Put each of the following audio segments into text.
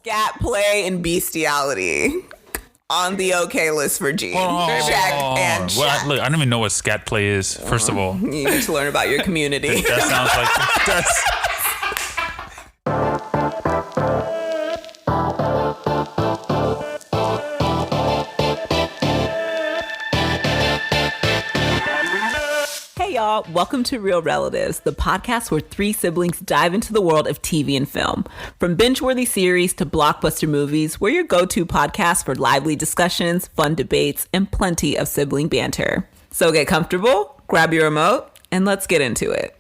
scat play and bestiality on the okay list for Gene. Check and check. Well, look, I don't even know what scat play is, first of all. You need to learn about your community. That sounds like... That's... Hey y'all, welcome to Real Relatives, the podcast where three siblings dive into the world of TV and film. From binge-worthy series to blockbuster movies, we're your go-to podcast for lively discussions, fun debates, and plenty of sibling banter. So get comfortable, grab your remote, and let's get into it.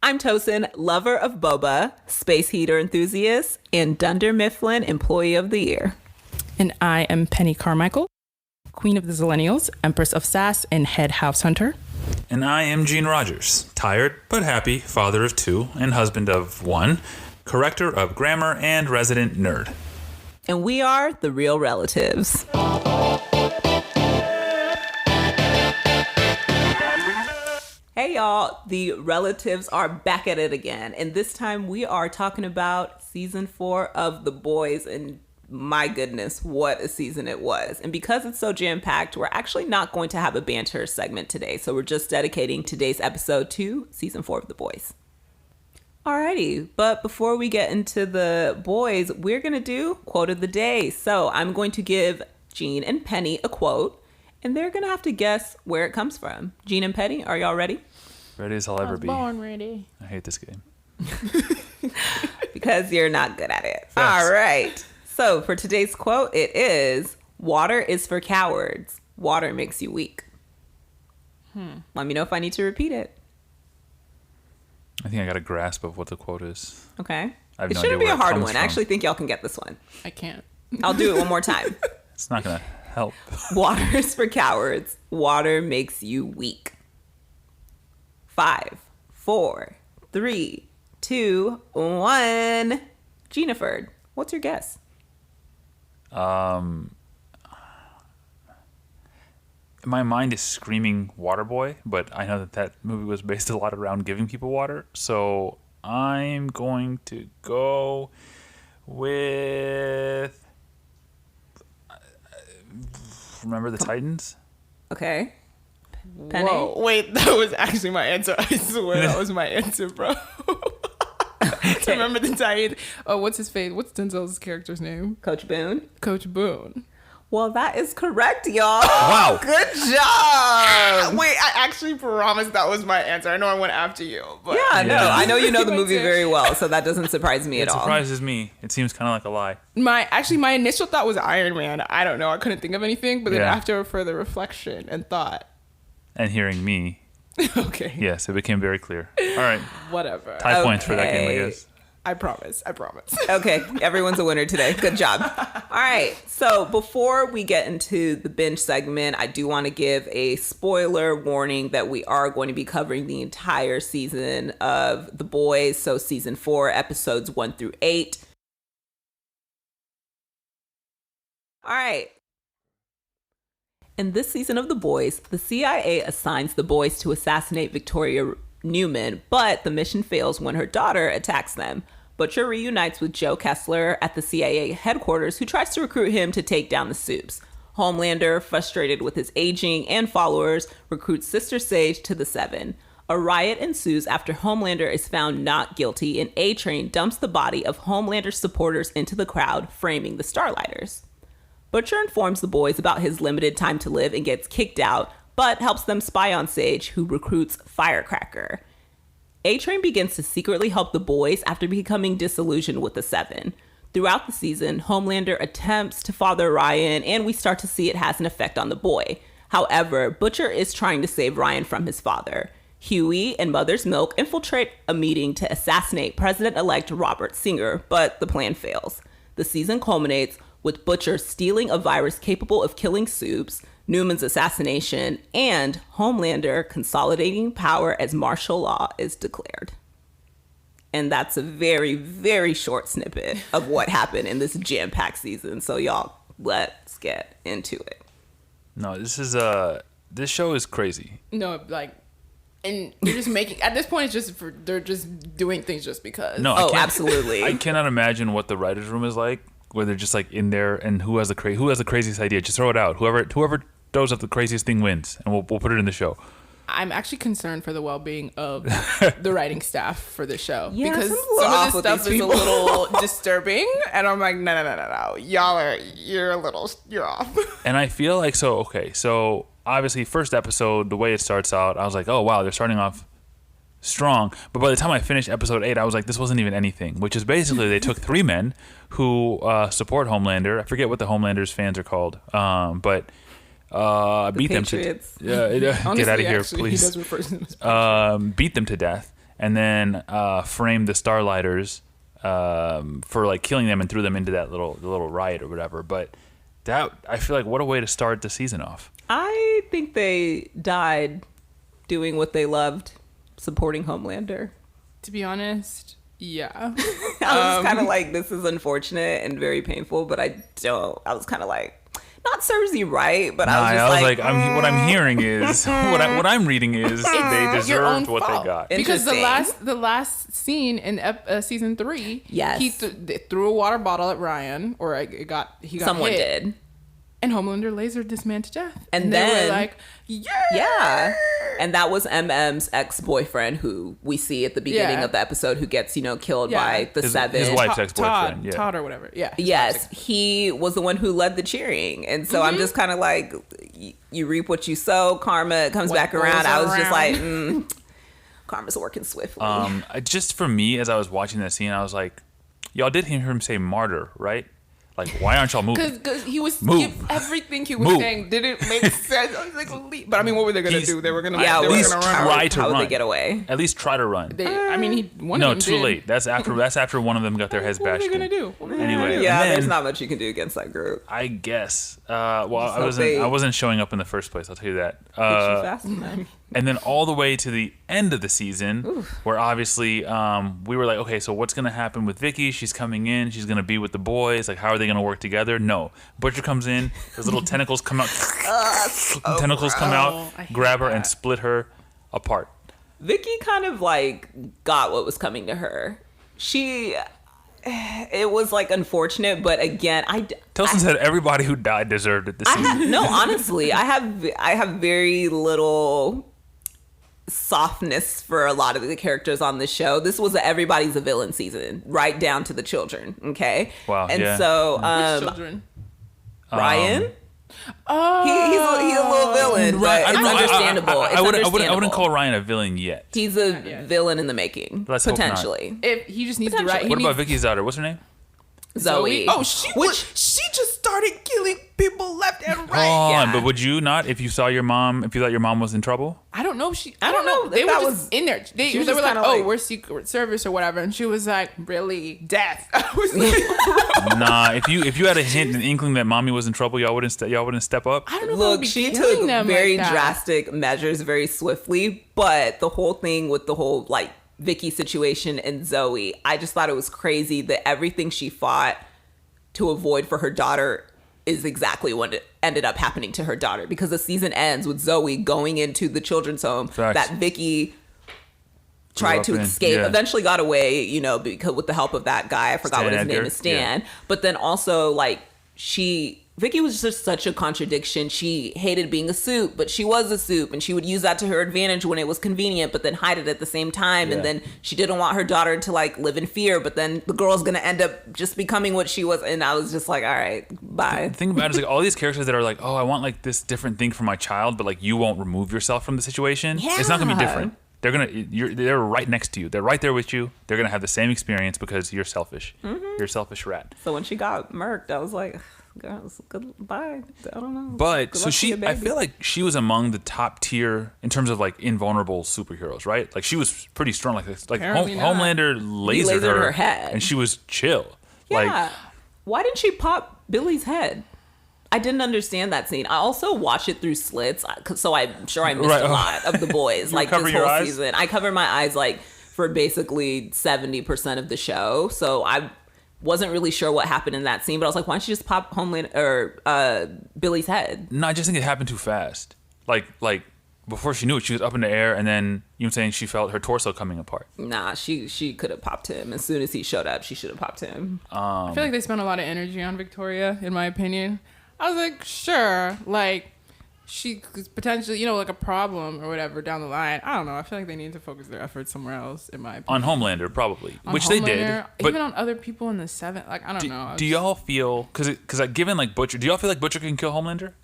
I'm Tosin, lover of boba, space heater enthusiast, and Dunder Mifflin Employee of the Year. And I am Penny Carmichael, Queen of the Zillennials, Empress of Sass, and Head House Hunter. And I am Gene Rogers, tired but happy, father of two and husband of one, corrector of grammar and resident nerd. And we are the Real Relatives. Hey y'all, the Relatives are back at it again, and this time we are talking about season 4 of The Boys, and my goodness, what a season it was. And because it's so jam-packed, we're actually not going to have a banter segment today, so we're just dedicating today's episode to season 4 of The Boys. Alrighty, but before we get into The Boys, we're gonna do quote of the day. So I'm going to give Gene and Penny a quote, and they're gonna have to guess where it comes from. Gene and Penny, are y'all ready? Ready as I'll ever be. Born ready. I hate this game. Because you're not good at it. Yes. All right. So for today's quote, it is, "Water is for cowards. Water makes you weak." Let me know if I need to repeat it. I think I got a grasp of what the quote is. Okay. I have It no shouldn't idea be a where it hard comes one. from. I actually think y'all can get this one. I can't. I'll do it one more time. It's not going to help. Water is for cowards. Water makes you weak. 5, 4, 3, 2, 1. Jennifer, what's your guess? My mind is screaming Waterboy, but I know that movie was based a lot around giving people water. So I'm going to go with... Remember the Titans? Okay. Penny? Whoa, wait, that was actually my answer. I swear that was my answer, bro. To remember the Titans. Oh, what's his face? What's Denzel's character's name? Coach Boone? Coach Boone. Well, that is correct, y'all. Wow. Good job. Wait, I actually promised that was my answer. I know I went after you, but Yeah, no, I know you know the My movie turn. very well, so that doesn't surprise me It at all. surprises me. It seems kind of like a lie. my initial thought was Iron Man. I don't know. I couldn't think of anything, but then Yeah. after further reflection and thought, And hearing me, okay, yes, it became very clear. All right. whatever. Tie points for that game, I Okay. guess. I promise. Okay, everyone's a winner today. Good job. All right, so before we get into the binge segment, I do want to give a spoiler warning that we are going to be covering the entire season of The Boys, so season 4, episodes 1 through 8. All right. In this season of The Boys, the CIA assigns the boys to assassinate Victoria Nueman, but the mission fails when her daughter attacks them. Butcher reunites with Joe Kessler at the CIA headquarters, who tries to recruit him to take down the supes. Homelander, frustrated with his aging and followers, recruits Sister Sage to the Seven. A riot ensues after Homelander is found not guilty, and A-Train dumps the body of Homelander's supporters into the crowd, framing the Starlighters. Butcher informs the boys about his limited time to live and gets kicked out, but helps them spy on Sage, who recruits Firecracker. A-Train begins to secretly help the boys after becoming disillusioned with the Seven. Throughout the season, Homelander attempts to father Ryan, and we start to see it has an effect on the boy. However, Butcher is trying to save Ryan from his father. Hughie and Mother's Milk infiltrate a meeting to assassinate President-elect Robert Singer, but the plan fails. The season culminates with Butcher stealing a virus capable of killing supes, Nueman's assassination, and Homelander consolidating power as martial law is declared. And that's a very, very short snippet of what happened in this jam-packed season. So y'all, let's get into it. No, this is This show is crazy. No, like, and you're just making at this point. It's just they're just doing things just because. No, I can't, absolutely. I cannot imagine what the writers' room is like, where they're just like in there, and who has the craziest idea? Just throw it out. Whoever throws up the craziest thing wins, and we'll put it in the show. I'm actually concerned for the well-being of the writing staff for the show Yeah, because something's some off of with this stuff these is a people. little disturbing, and I'm like, no, you're off. And I feel like so obviously first episode, the way it starts out, I was like, oh wow, they're starting off strong. But by the time I finished episode 8, I was like, this wasn't even anything. Which is basically they took 3 men who support Homelander. I forget what the Homelander's fans are called, but beat Patriots. them to get out of here, Actually, please. He does refer to them as Beat them to death, and then framed the Starlighters for like killing them and threw them into that little riot or whatever. But that, I feel like, what a way to start the season off. I think they died doing what they loved, supporting Homelander. To be honest, yeah. I was kind of like, this is unfortunate and very painful, but I was kind of like, not Cersei right, but I was just what I'm hearing is what I'm reading is they your own deserved what fault. they got. Because Interesting. the last scene in season 3, Yes. they threw a water bottle at Ryan, or he got someone hit, did. and Homelander lasered this man to death. And they then- were like, Yeah. And that was MM's ex-boyfriend who we see at the beginning Yeah. of the episode who gets, killed Yeah. by the His 7. wife. Wife's ex-boyfriend, Todd, yeah. Todd or whatever. Yeah. Yes, he was the one who led the cheering. And so I'm just kind of like, you reap what you sow, karma comes What back goes around. I was just around. like, karma's working swiftly. Just for me, as I was watching that scene, I was like, y'all did hear him say martyr, right? Like, why aren't y'all moving? Because he was Move. everything he was Move. saying didn't make sense. I was like, leave. But I mean, what were they gonna do? They were gonna yeah, they at were least gonna run. try to how would run. they get away? At least try to run. I mean, one No, of them too did. late. That's after one of them got their heads What were bashed they gonna in. do? What were they gonna Anyway, do? Yeah, and there's then- not much you can do against that group. I guess. Well, I hope they- wasn't showing up in the first place. I'll tell you that. Get you fast enough. And then all the way to the end of the season, where obviously we were like, okay, so what's gonna happen with Vicky? She's coming in. She's gonna be with the boys. Like, how are they gonna work together? No. Butcher comes in. Those little tentacles come out. Tentacles come out, I hate grab her, that. and split her apart. Vicky kind of like got what was coming to her. It was like unfortunate, but again, Tilson said everybody who died deserved it this season. no, honestly, I have very little softness for a lot of the characters on this show. This was everybody's a villain season, right down to the children. Okay, Wow, and yeah. so Which children? Ryan. Oh, He's a little villain, but it's understandable. I wouldn't call Ryan a villain yet. He's a villain in the making, Let's hope not. potentially. If he just needs to write. Potentially. What about Vicky's daughter? What's her name? Zoe. Oh, she just started killing people left and right. Oh, Yeah. but would you not if you thought your mom was in trouble? I don't know if she. I don't know They if were that just was- in there. They she was were just like, kinda "Oh, like- we're Secret Service or whatever," and she was like, "Really, death?" I was like, Nah, if you had a hint, an inkling that mommy was in trouble, y'all wouldn't step up. I don't know. if I would Look, be she killing took them very like that. drastic measures very swiftly, but the whole thing with the whole like Vicky situation and Zoe, I just thought it was crazy that everything she fought to avoid for her daughter is exactly what it ended up happening to her daughter, because the season ends with Zoe going into the children's home Facts. that Vicky tried up to in, escape, yeah. eventually got away, because with the help of that guy, I forgot Stan what his Edgar, name is, Stan. But then also like Vicky was just such a contradiction. She hated being a supe, but she was a supe, and she would use that to her advantage when it was convenient, but then hide it at the same time. And Yeah. then she didn't want her daughter to like live in fear, but then the girl's gonna end up just becoming what she was. And I was just like, all right, bye. The thing about it is like all these characters that are like, oh, I want like this different thing for my child, but like you won't remove yourself from the situation. It's not gonna be Yeah. different. They're right next to you. They're right there with you. They're gonna have the same experience because you're selfish. You're a selfish rat. So when she got murked, I was like, girls, goodbye. I don't know. But Good so luck to your I baby. feel like she was among the top tier in terms of like invulnerable superheroes, right? Like she was pretty strong. Like Apparently not. Homelander lasered lasered her head. and she was chill. Yeah. Like Why didn't she pop Billy's head? I didn't understand that scene. I also watched it through slits, so I'm sure I missed Right. a lot of the boys. Like cover this your whole eyes? season, I cover my eyes like for basically 70% of the show. So I wasn't really sure what happened in that scene. But I was like, why don't you just pop Billy's head? no, I just think it happened too fast. Like before she knew it, she was up in the air, and then you know what I'm saying, she felt her torso coming apart. Nah, she could have popped him as soon as he showed up. She should have popped him. I feel like they spent a lot of energy on Victoria, in my opinion. I was like, sure, like she could potentially, like a problem or whatever down the line. I don't know. I feel like they need to focus their efforts somewhere else, in my opinion. On Homelander, probably, On which Homelander, they did. But even on other people in the 7. Like, I don't know. do y'all feel because like given like Butcher? Do y'all feel like Butcher can kill Homelander?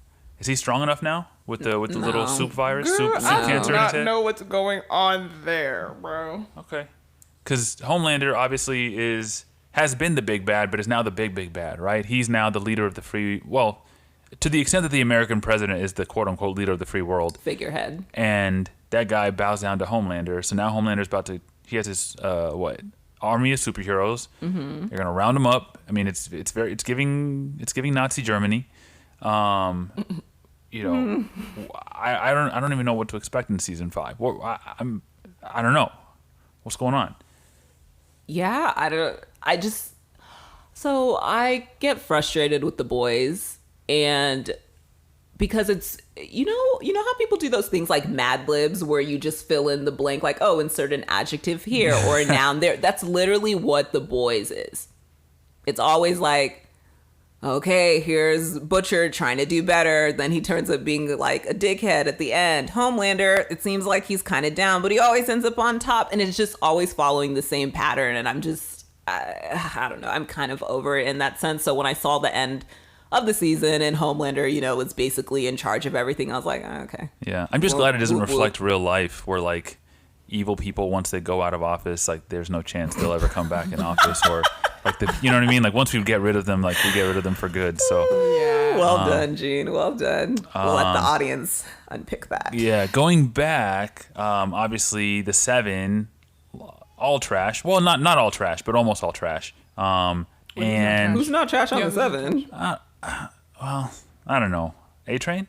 Is he strong enough now with the little soup virus, soup cancer in his head? I don't know what's going on there, bro. Okay, because Homelander obviously has been the big bad, but is now the big bad, right? He's now the leader of the free. Well, to the extent that the American president is the quote unquote leader of the free world, Figurehead. and that guy bows down to Homelander. So now Homelander's about to. He has his army of superheroes. Mm-hmm. They're gonna round him up. I mean, it's giving Nazi Germany. I don't even know what to expect in season 5. I don't know what's going on. Yeah, so I get frustrated with the boys, and because it's you know how people do those things like Mad Libs where you just fill in the blank, like, oh, insert an adjective here or a noun there. That's literally what the boys is. It's always like, okay, here's Butcher trying to do better. Then he turns up being like a dickhead at the end. Homelander, it seems like he's kind of down, but he always ends up on top. And it's just always following the same pattern. And I'm just, I don't know. I'm kind of over it in that sense. So when I saw the end of the season and Homelander, was basically in charge of everything, I was like, oh, okay. Yeah, I'm just glad it doesn't reflect real life where like evil people, once they go out of office, like there's no chance they'll ever come back in office or... Like you know what I mean? Like once we get rid of them, like we get rid of them for good. So yeah, well done, Gene. Well done. We'll let the audience unpick that. Yeah, going back, obviously the 7, all trash. Well, not all trash, but almost all trash. And who's not trash on the 7? Well, I don't know. A-Train?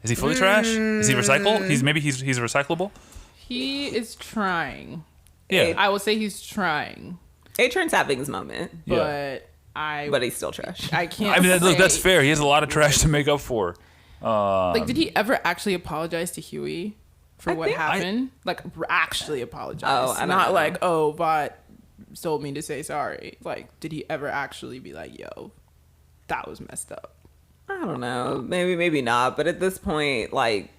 Is he fully trash? Is he recycle? He's recyclable. He is trying. Yeah, I will say he's trying. A-Train's having his moment, but but he's still trash. I can't. I mean, look, that's fair. He has a lot of trash to make up for. Like, did he ever actually apologize to Hughie for what happened? Like, actually apologize? Oh, I don't not know. like, oh, Bot told me to say sorry. Like, did he ever actually be like, yo, that was messed up? I don't know. Maybe not. But at this point, like,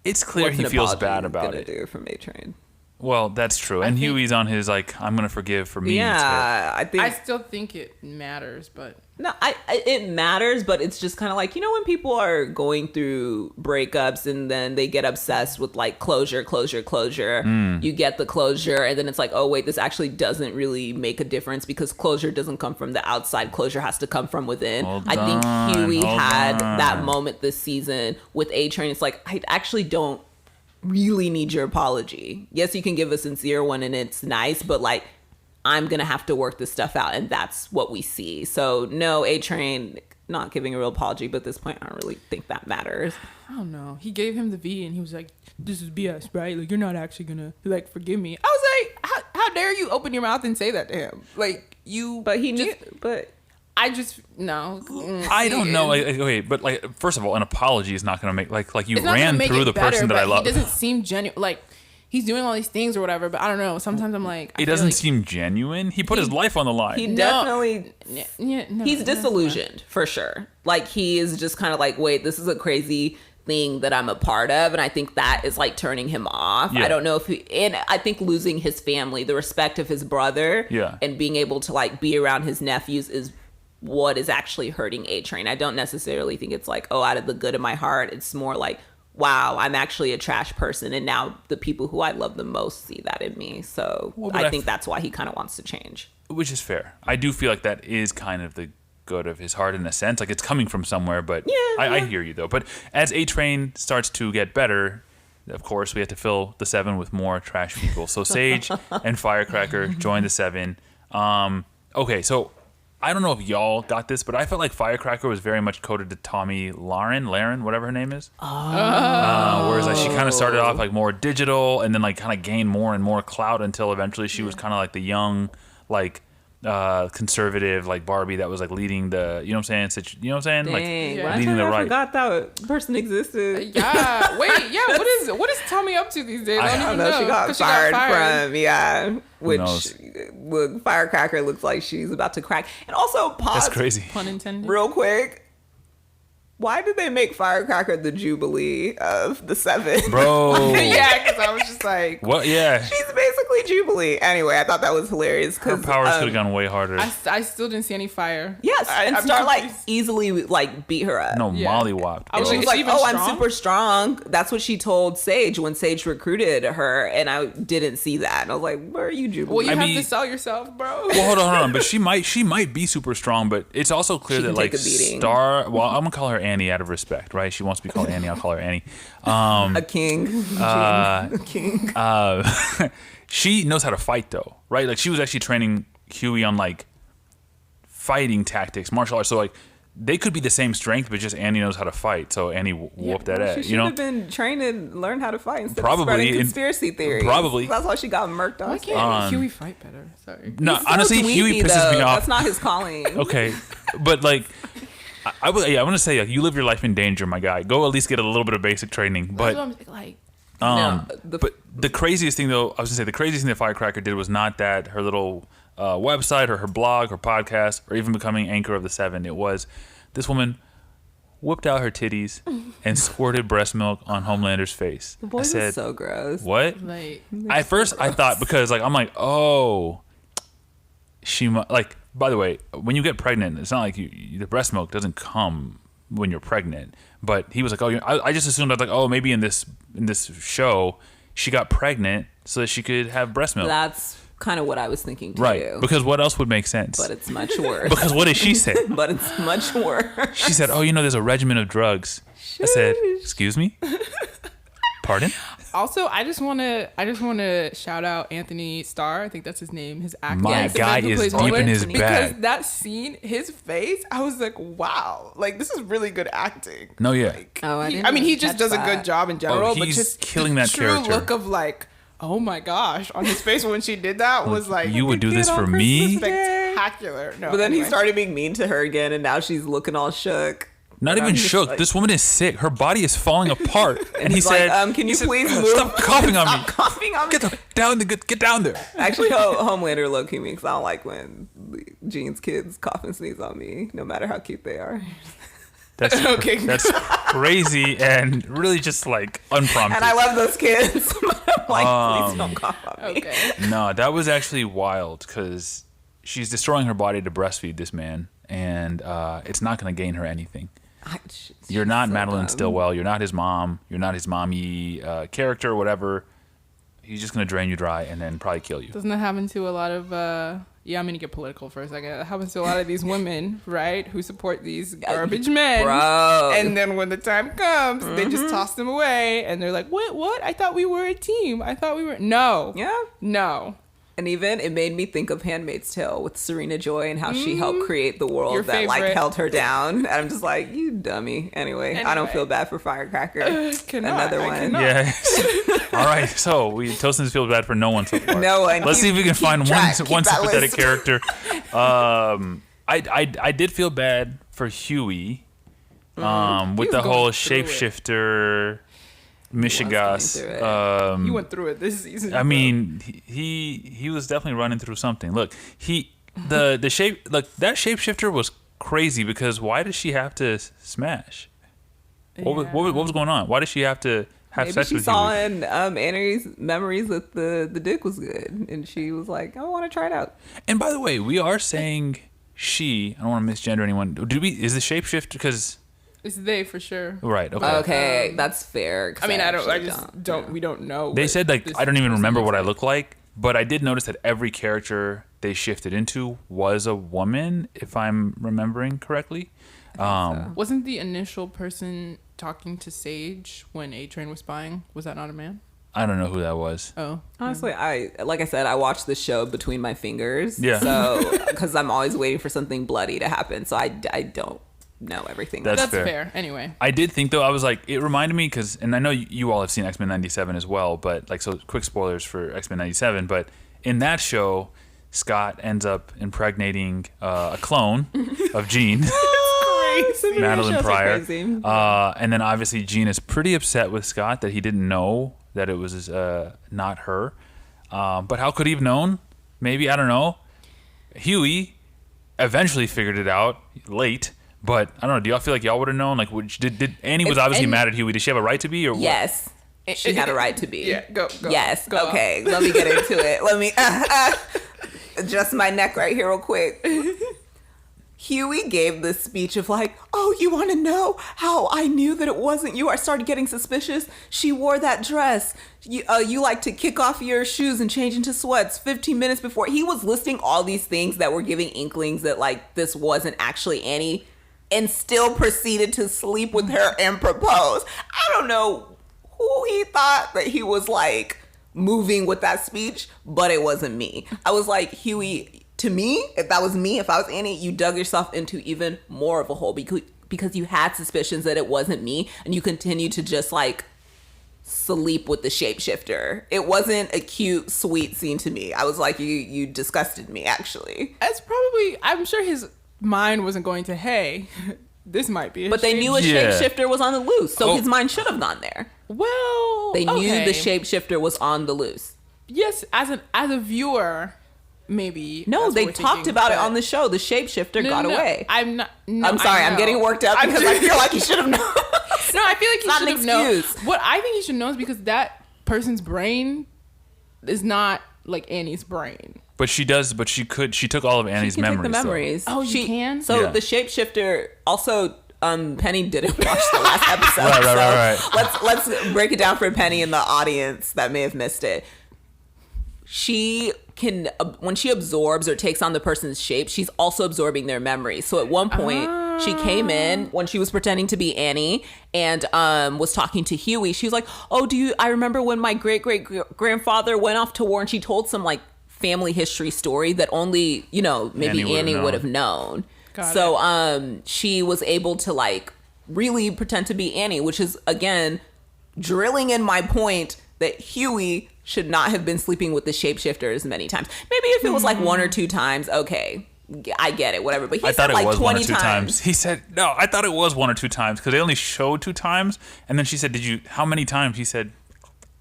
It's clear what's he an feels apology bad about gonna it. do from A-Train? Well, that's true. And Huey's on his like, I'm gonna forgive for me. Yeah, I think I still think it matters, but no, it matters, but it's just kind of like, when people are going through breakups and then they get obsessed with like closure. You get the closure, and then it's like, oh wait, this actually doesn't really make a difference because closure doesn't come from the outside. Closure has to come from within. I think Hughie had that moment this season with A-Train. It's like, I actually don't really need your apology. Yes, you can give a sincere one and it's nice, but like, I'm gonna have to work this stuff out, and that's what we see. So no, A-Train not giving a real apology, but at this point I don't really think that matters. I don't know. He gave him the V and he was like, this is BS, right? Like, you're not actually gonna like forgive me. I was like, how dare you open your mouth and say that to him? Like, you But he knew, but I just no. I don't know. Like, okay, but like, first of all, an apology is not going to make like you It's not ran gonna make through it the better, person that I but love. He doesn't seem genuine. Like, he's doing all these things or whatever, but I don't know. Sometimes I'm like, It doesn't seem genuine. He put his life on the line. he definitely he's no, disillusioned for sure. Like, he is just kind of like, wait, this is a crazy thing that I'm a part of, and I think that is like turning him off. Yeah. I don't know if and I think losing his family, the respect of his brother, and being able to like be around his nephews is what is actually hurting A-Train. I don't necessarily think it's like, oh, out of the good of my heart. It's more like, wow, I'm actually a trash person, and now the people who I love the most see that in me. So I think that's why he kind of wants to change. Which is fair. I do feel like that is kind of the good of his heart in a sense. Like, it's coming from somewhere, but I hear you though. But as A-Train starts to get better, of course, we have to fill the 7 with more trash people. So Sage and Firecracker join the 7. Okay, so I don't know if y'all got this, but I felt like Firecracker was very much coded to Tommy Laren, whatever her name is. Whereas like she kind of started off like more digital, and then like kind of gained more and more clout until eventually she was kind of like the young, like conservative like Barbie that was like leading the, you know what I'm saying? You know what I'm saying? Dang, Like when leading the I right. forgot that person existed. Yeah. Wait. Yeah. What is Tommy up to these days? I don't even know. She got 'Cause fired from which knows? Firecracker looks like she's about to crack. And also, pause That's crazy. Pun intended. real quick. Why did they make Firecracker the Jubilee of the Seven? Bro. Yeah, because I was just like, What? Yeah. She's basically Jubilee. Anyway, I thought that was hilarious. Her powers could have gone way harder. I still didn't see any fire. Yes, and I'm Starlight confused. easily like beat her up. No, Yeah. Molly whopped. I And was she bro. was Is like, she even "Oh, I'm strong? super strong." That's what she told Sage when Sage recruited her, and I didn't see that. And I was like, "Where are you, Jubilee?" Well, you I have mean- to sell yourself, bro. Well, hold on. But she might be super strong. But it's also clear She that can like take a beating. Well, I'm gonna call her Annie out of respect, right? She wants to be called Annie. I'll call her Annie. a king. A king. She knows how to fight though, right? Like she was actually training Hughie on like fighting tactics, martial arts. So like they could be the same strength, but just Annie knows how to fight. So Annie whooped that She ass. should You know, have been trained and learned how to fight instead Probably of spreading in- conspiracy theories. probably. That's why she got murked Why on. can't Hughie fight better? Sorry. no, He's so honestly, Hughie dweeby, pisses me though. off. That's not his calling. Okay, but like. I want to say like, you live your life in danger, my guy. Go at least get a little bit of basic training. But That's what I'm like. No, but the craziest thing though, I was gonna say the craziest thing that Firecracker did was not that her little website or her blog or podcast or even becoming anchor of the Seven. It was this woman whipped out her titties and squirted breast milk on Homelander's face. the boys I said, are so gross. "What?" Like, At first, I thought because like I'm like, oh, she like. By the way, when you get pregnant, it's not like the breast milk doesn't come when you're pregnant. But he was like, oh, I just assumed I was like, oh, maybe in this show she got pregnant so that she could have breast milk. That's kind of what I was thinking too. Right. Because what else would make sense? But it's much worse. Because what did she say? But it's much worse. She said, oh, there's a regimen of drugs. I said, excuse me? Pardon? also, I just want to shout out Anthony Starr. I think that's his name. His actor. My Yes, the guy man who is plays deep in Owen. his Because bag. that scene, his face, I was like, wow, like this is really good acting. No, yeah. Like, Oh, I he, didn't I mean, he even just catch does a that. good job in general. But he's just killing the that true character. look of like, oh my gosh, on his face when she did that was like, You would do this for me? spectacular. No, But then he anyway. started being mean to her again, and now she's looking all shook. Not even just shook. like- This woman is sick. Her body is falling apart. And he He's said, like, can you please move? Stop coughing on me. Stop coughing on me. Get down there. Actually, Homelander low-key me because I don't like when Jean's kids cough and sneeze on me, no matter how cute they are. That's Okay. That's crazy and really just like unprompted. And I love those kids. But I'm like, please don't cough on me. Okay. No, that was actually wild because she's destroying her body to breastfeed this man, and it's not going to gain her anything. You're not Madeline Stillwell. You're not his mom. You're not his mommy character or whatever. He's just going to drain you dry and then probably kill you. Doesn't that happen to a lot of yeah, I'm gonna get political for a second. It happens to a lot of these women, right, who support these garbage men. Bro. And then when the time comes, they just toss them away and they're like, what? I thought we were a team. I thought we were No. Yeah. No. And even it made me think of Handmaid's Tale with Serena Joy and how she helped create the world Your that like favorite. held her down. And I'm just like, you dummy. Anyway, I don't Anyway. feel bad for Firecracker. Cannot. Another I one. cannot. Yes. All right. So Toastons feel bad for no one so far. No one. Let's see if we can find track. one Keep that sympathetic list. character. I did feel bad for Hughie with was the whole going through it. shapeshifter going Mishigas. through it. You went through it this season. I mean, he was definitely running through something. Look, that shapeshifter was crazy because why did she have to smash? What was going on? Why did she have to have Maybe sex she with saw Hughie? in Annie's memories that the dick was good, and she was like, "I want to try it out." And by the way, we are saying she. I don't want to misgender anyone. Is the shapeshifter because it's they for sure. right? Okay. Okay, that's fair. 'cause I mean, I actually just don't. We don't know. They what said like this I don't even person remember looks what I like. look like, but I did notice that every character they shifted into was a woman, if I'm remembering correctly. Wasn't the initial person talking to Sage when A-Train was spying? Was that not a man? I don't know who that was. Oh. Honestly, like I said, I watched the show between my fingers. Yeah. So, because I'm always waiting for something bloody to happen, so I don't know everything. That's That's fair. fair. Anyway. I did think though, I was like, it reminded me because, and I know you all have seen X-Men 97 as well, but like, so quick spoilers for X-Men 97, but in that show, Scott ends up impregnating a clone of Jean, Crazy. Madeline Shows are Pryor. crazy. And then obviously Jean is pretty upset with Scott that he didn't know that it was not her. But how could he have known? Maybe, I don't know. Hughie eventually figured it out late. But I don't know. Do y'all feel like y'all would have known? Like, did Annie was obviously mad at Hughie? Did she have a right to be, or what? Yes. She had a right to be. Yeah, go. Yes. Go Okay. Let me get into it. Let me adjust my neck right here real quick. Hughie gave this speech of like, oh, you want to know how I knew that it wasn't you? I started getting suspicious. She wore that dress. You like to kick off your shoes and change into sweats 15 minutes before. He was listing all these things that were giving inklings that like this wasn't actually Annie, and still proceeded to sleep with her and propose. I don't know who he thought that he was like moving with that speech, but it wasn't me. I was like, Hughie, to me, if that was me, if I was Annie, you dug yourself into even more of a hole because you had suspicions that it wasn't me, and you continued to just like sleep with the shapeshifter. It wasn't a cute, sweet scene to me. I was like, you disgusted me, actually. It's probably, I'm sure his mind wasn't going to, hey, this might be. But they knew a shapeshifter was on the loose, so his mind should have gone there. Well, They knew the shapeshifter was on the loose. Yes, as a viewer, maybe. No, that's they what we're talked thinking, about it but- on the show. The shapeshifter No, got no, away. I'm not. No, I'm sorry. I I'm know. getting worked up because I feel like he should have known. No, I feel like he not should an have known. excuse. What I think he should know is because that person's brain is not like Annie's brain. But she does. But she took all of Annie's She can memories. take the memories. Oh, you can? So Yeah. the shapeshifter also. Penny didn't watch the last episode. Right. Let's break it down for Penny in the audience that may have missed it. She can, when she absorbs or takes on the person's shape, she's also absorbing their memories. So at one point, she came in when she was pretending to be Annie and was talking to Hughie. She was like, "Oh, I remember when my great grandfather went off to war?" And she told some like family history story that only maybe Annie would have known. So she was able to like really pretend to be Annie, which is again drilling in my point that Hughie should not have been sleeping with the shapeshifter as many times. Maybe if it was like one or two times, okay, I get it, whatever. But he I said thought it like was 20 one or two times. He said no. I thought it was one or two times because they only showed 2 times, and then she said, how many times?" He said,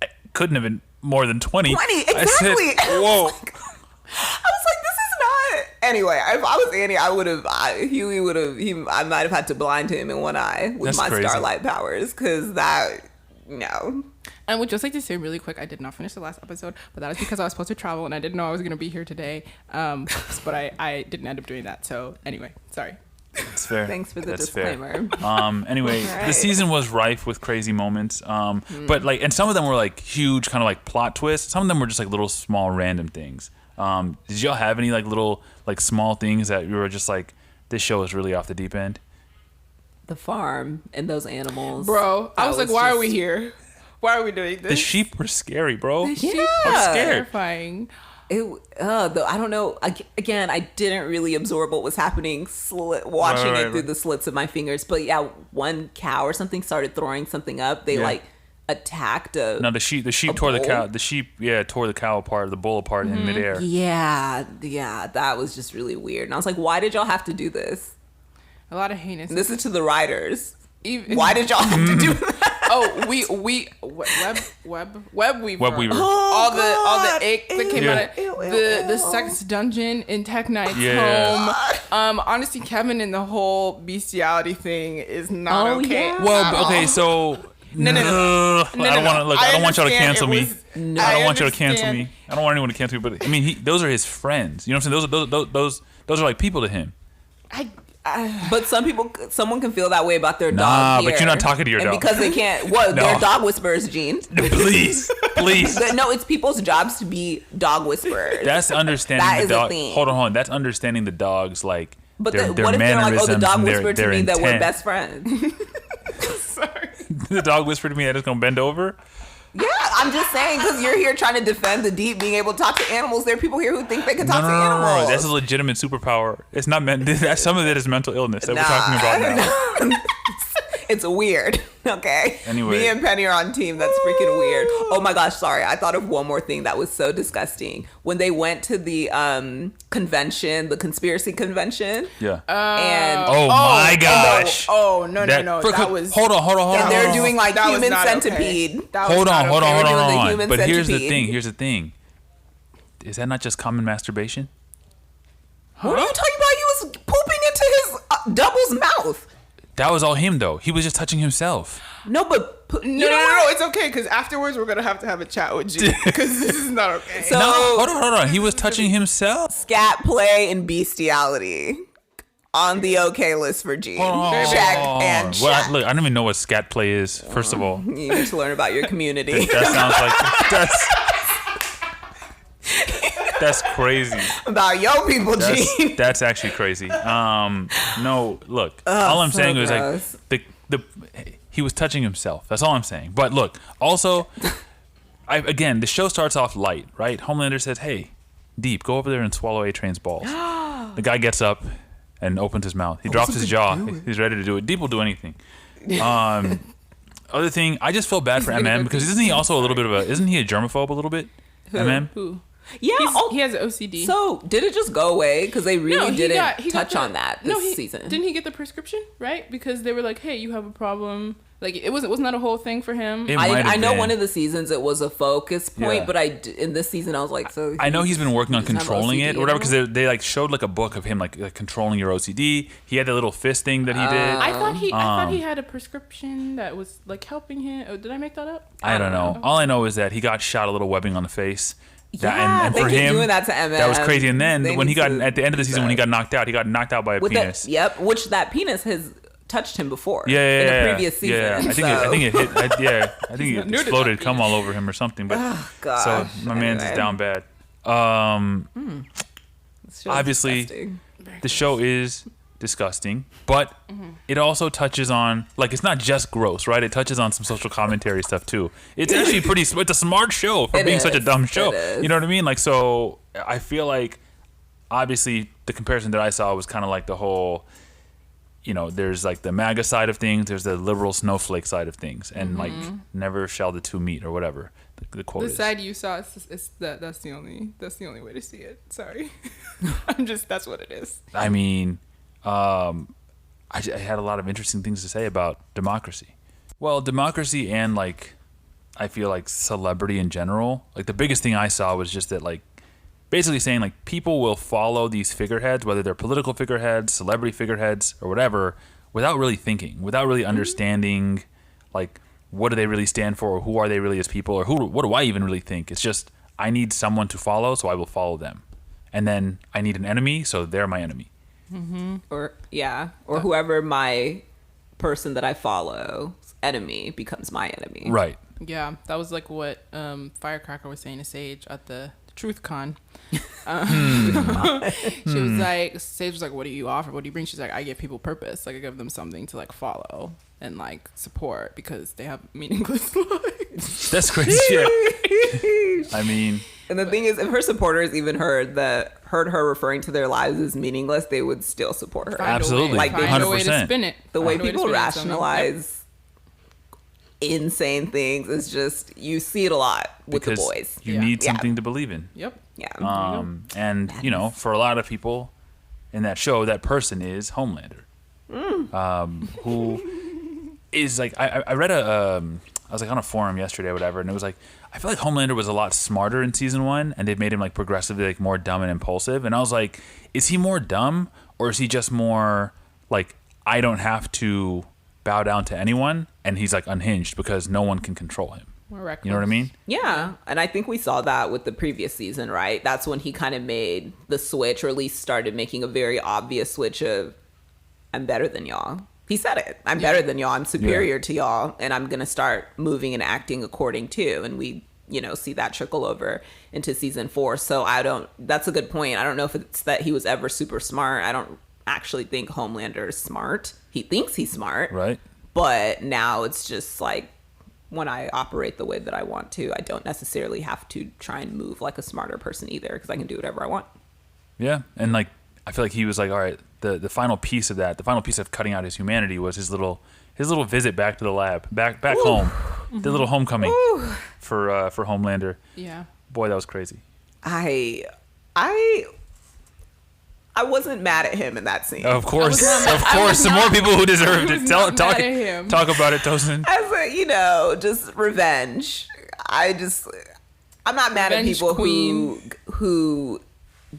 "It couldn't have been more than 20." 20, exactly. I said, whoa. I was like, this is not. Anyway, if I was Annie, Hughie would have. I might have had to blind him in one eye with That's my crazy. Starlight powers, because no. I would just like to say really quick, I did not finish the last episode, but that is because I was supposed to travel and I didn't know I was going to be here today. But I didn't end up doing that. So anyway, sorry. That's fair. Thanks for the That's fair. disclaimer. Anyway, All right. the season was rife with crazy moments. But like, and some of them were like huge, kind of like plot twists. Some of them were just like little small random things. Did y'all have any like little like small things that you were just like, this show is really off the deep end? The farm and those animals. Bro, I That was like, why are we just- here? Why are we doing this? The sheep were scary, bro. The sheep Yeah. are scared. terrifying. Though I don't know. Again, I didn't really absorb what was happening watching Right. it through the slits of my fingers. But yeah, one cow or something started throwing something up. They like attacked a. No, the sheep tore the bull? cow. The sheep, tore the cow apart, the bull apart in midair. Yeah, that was just really weird. And I was like, why did y'all have to do this? A lot of heinous. This is to the writers. Even- Why did y'all have to do that? Oh, web weaver. Web weaver. all the God. ick that came Ew. out of the sex dungeon in Tech Knight's Yeah. home. Honestly, Kevin and the whole bestiality thing is not Oh, okay. yeah. Well, okay, so No. I don't want to look. I don't want y'all to cancel me. I don't want y'all to cancel understand. me. I don't want anyone to cancel me. But I mean, those are his friends. You know what I'm saying? Those are like people to him. But someone can feel that way about their Nah, dog. but here. you're not talking to your and dog. because they can't. What? No. They're dog whisperers, Gene. Please. No, it's people's jobs to be dog whisperers. That's understanding That the is a dog. thing. Hold on. That's understanding the dog's like But their what if they're like, mannerisms oh, the dog and whispered their to me that we're intent. best friends? Sorry. The dog whispered to me that it's gonna bend over. Yeah, I'm just saying because you're here trying to defend the deep being able to talk to animals. There are people here who think they can talk to animals. That's a legitimate superpower. It's not meant. Some of it is mental illness that we're talking about now. It's weird. Okay. Anyway. Me and Penny are on team. That's freaking weird. Oh my gosh, sorry. I thought of one more thing that was so disgusting. When they went to the convention, the conspiracy convention. Yeah. And my gosh. No. That was. Hold on. and they're doing like That was human not centipede. Okay. That was Hold not on. okay. We're doing the human But here's centipede. the thing. Is that not just common masturbation? What are you talking about? He was pooping into his double's mouth. That was all him though. He was just touching himself. No, but No, it's okay because afterwards we're gonna have a chat with you because this is not okay. So- No, hold on. He was touching himself. Scat play and bestiality on the okay list for Gene. Hold on. Check and check. Well, look, I don't even know what scat play is. First of all, You need to learn about your community. that sounds like that's crazy. About your people, Gene. That's actually crazy. No, look. All I'm so saying was gross. like he was touching himself. That's all I'm saying. But look, also, again, the show starts off light, right? Homelander says, "Hey, Deep, go over there and swallow A-Train's balls." The guy gets up and opens his mouth. He drops his jaw. He's ready to do it. Deep will do anything. Other thing, I just feel bad for MM because isn't he also a little bit of isn't he a germaphobe a little bit? MM? Who? Yeah. He has OCD. So did it just go away? Because they really he didn't got touch on that this he, season. Didn't he get the prescription, right? Because they were like, hey, you have a problem. Like, wasn't that a whole thing for him? It might have I know been. one of the seasons it was a focus point, Yeah. but in this season I was like, so I know he's been working on doesn't have controlling OCD it or whatever anymore? because they like showed like a book of him like controlling your OCD. He had that little fist thing that he did. I thought he had a prescription that was like helping him. Oh, did I make that up? I don't know. All I know is that he got shot a little webbing on the face. Yeah, and they for keep him, doing that to MM. that was crazy. And then They when he need got to at the end of the season, when he got knocked out by a with penis. Yep, which that penis has touched him before. Yeah, in the yeah, previous season. Yeah, I think it hit. I think it exploded, come all over him or something. But Oh, gosh. so my man's is Anyway. down bad. This show is Obviously, disgusting. the show is disgusting, but it also touches on like it's not just gross, right? It touches on some social commentary stuff too. It's actually it's a smart show for It being such a is. dumb show. It is. You know what I mean? Like so, I feel like obviously the comparison that I saw was kind of like the whole. You know, there's like the MAGA side of things, there's the liberal snowflake side of things, and like never shall the two meet or whatever the quote The is. side you saw is that's the only way to see it. Sorry, that's what it is. I mean, I had a lot of interesting things to say about democracy. Well, democracy and like, I feel like celebrity in general. Like the biggest thing I saw was just that like, basically saying like people will follow these figureheads, whether they're political figureheads, celebrity figureheads, or whatever, without really thinking, without really understanding, like what do they really stand for, or who are they really as people, or what do I even really think? It's just I need someone to follow, so I will follow them, and then I need an enemy, so they're my enemy. Or whoever my person that I follow enemy becomes my enemy. Right. Yeah, that was like what Firecracker was saying to Sage at the Truth Con. She was like, Sage was like, what do you offer? What do you bring? She's like, I give people purpose. Like I give them something to like follow and like support because they have meaningless lives. That's crazy. Yeah. I mean, And the thing is, if her supporters even heard her referring to their lives as meaningless, they would still support her. Find a way- Absolutely. Like, find a way to 100%. spin it. The way Find a to people spin it somehow. rationalize insane things is just, you see it a lot with because the boys. you Yeah. need Yeah. something to believe in. Yep. Yeah. And you know, for a lot of people in that show, that person is Homelander, who is like I read I was like on a forum yesterday or whatever, and it was like I feel like Homelander was a lot smarter in season 1, and they've made him like progressively like more dumb and impulsive. And I was like, is he more dumb, or is he just more like I don't have to bow down to anyone, and he's like unhinged because no one can control him? More reckless. You know what I mean? Yeah, and I think we saw that with the previous season, right? That's when he kind of made the switch, or at least started making a very obvious switch of, I'm better than y'all. He said it. I'm better than y'all. I'm superior to y'all, and I'm going to start moving and acting according to. And we, see that trickle over into season 4. So that's a good point. I don't know if it's that he was ever super smart. I don't actually think Homelander is smart. He thinks he's smart. Right. But now it's just like, when I operate the way that I want to, I don't necessarily have to try and move like a smarter person either, because I can do whatever I want. Yeah, and like I feel like he was like, all right, the final piece of that, the final piece of cutting out his humanity was his little visit back to the lab, back home, the little homecoming for Homelander. Yeah. Boy, that was crazy. I wasn't mad at him in that scene. Of course, not- some more people who deserved I it. was not Talk mad at him. about it, Tosin. As a, just revenge. I'm not mad at Revenge people queen. who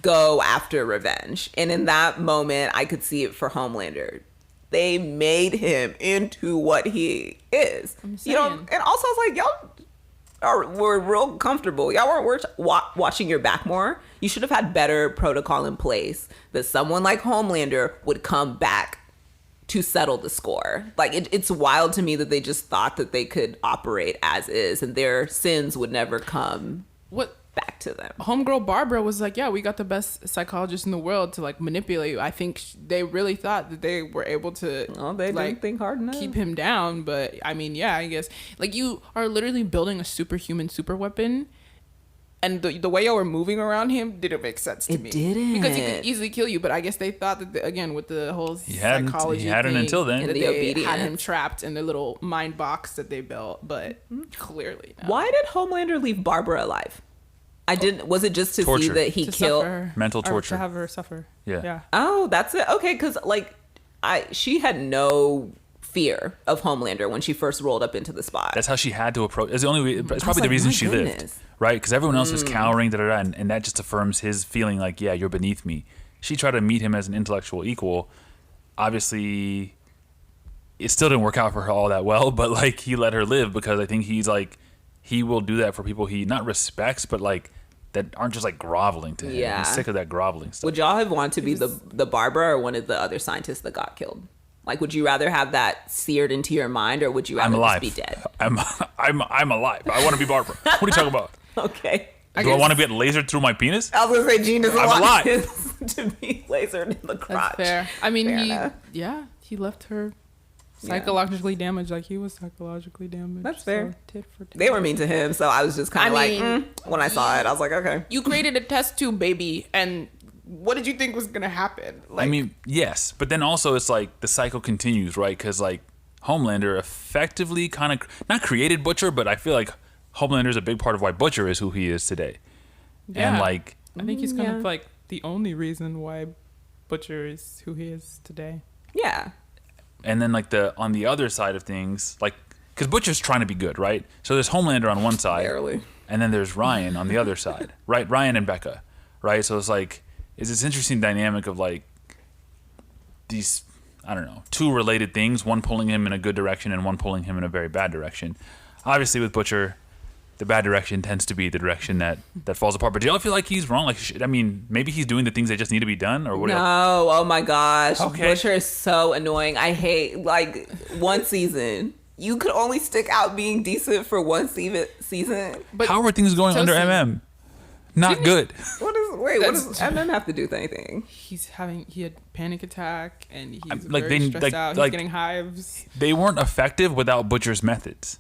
go after revenge. And in that moment, I could see it for Homelander. They made him into what he is. I'm You know, saying. and also I was like, y'all were real comfortable. Y'all weren't watching your back more. You should have had better protocol in place that someone like Homelander would come back to settle the score. Like it's wild to me that they just thought that they could operate as is and their sins would never come What back to them. homegirl Barbara was like, yeah, we got the best psychologist in the world to like manipulate you. I think they really thought that they were able to They like didn't think hard enough. keep him down. But I mean, yeah, I guess like you are literally building a superhuman super weapon, and the way y'all were moving around him didn't make sense to It me. didn't. Because he could easily kill you. But I guess they thought that again with the whole He hadn't psychology thing, until then. that And the they obedience. had him trapped in the little mind box that they built. But clearly, no. Why did Homelander leave Barbara alive? I didn't. Was it just to see Torture. that he To killed? suffer, Mental or torture. to have her suffer. Yeah. Yeah. Oh, that's it. Okay, because she had no fear of Homelander when she first rolled up into the spot. That's how she had to approach. It's the only. It's probably like, the reason my she lived, goodness. right? Because everyone else is cowering, and that just affirms his feeling like, yeah, you're beneath me. She tried to meet him as an intellectual equal. Obviously, it still didn't work out for her all that well, but like he let her live because I think he's like he will do that for people he not respects, but like that aren't just like groveling to him. Yeah. He's sick of that groveling stuff. Would y'all have wanted to be the Barbara or one of the other scientists that got killed? Like, would you rather have that seared into your mind, or would you I'm rather alive. just be dead? I'm alive. I want to be Barbara. What are you talking about? Okay. Do I want to get lasered through my penis? I was gonna say Gene doesn't I'm want alive. his to be lasered in the crotch. That's fair. I mean, Fair enough. he left her psychologically damaged, like he was psychologically damaged. That's fair. So, tit for tat. They were mean to him, so I was just kind of I like, mean, when I saw it, I was like, okay. You created a test tube, baby, and what did you think was gonna happen? Like, I mean, yes, but then also it's like the cycle continues, right? Because like Homelander effectively kind of not created Butcher, but I feel like Homelander is a big part of why Butcher is who he is today. yeah. And like, I think he's kind yeah. of like the only reason why Butcher is who he is today. Yeah. and then like on the other side of things, like because Butcher's trying to be good, right? So there's Homelander on one side, Barely. and then there's Ryan on the other side, right? Ryan and Becca, right? So it's like it's this interesting dynamic of like these, I don't know, two related things, one pulling him in a good direction and one pulling him in a very bad direction. Obviously with Butcher, the bad direction tends to be the direction that falls apart. But do y'all feel like he's wrong? Like, I mean, maybe he's doing the things that just need to be done, or what? No, oh my gosh. Okay. Butcher is so annoying. I hate, like, one season. You could only stick out being decent for one season. But How are things going under Chelsea- MM? Not good. What does MM have to do with anything? he had panic attack and he's Like, very they- stressed like- out. like- He's getting hives. They weren't effective without Butcher's methods.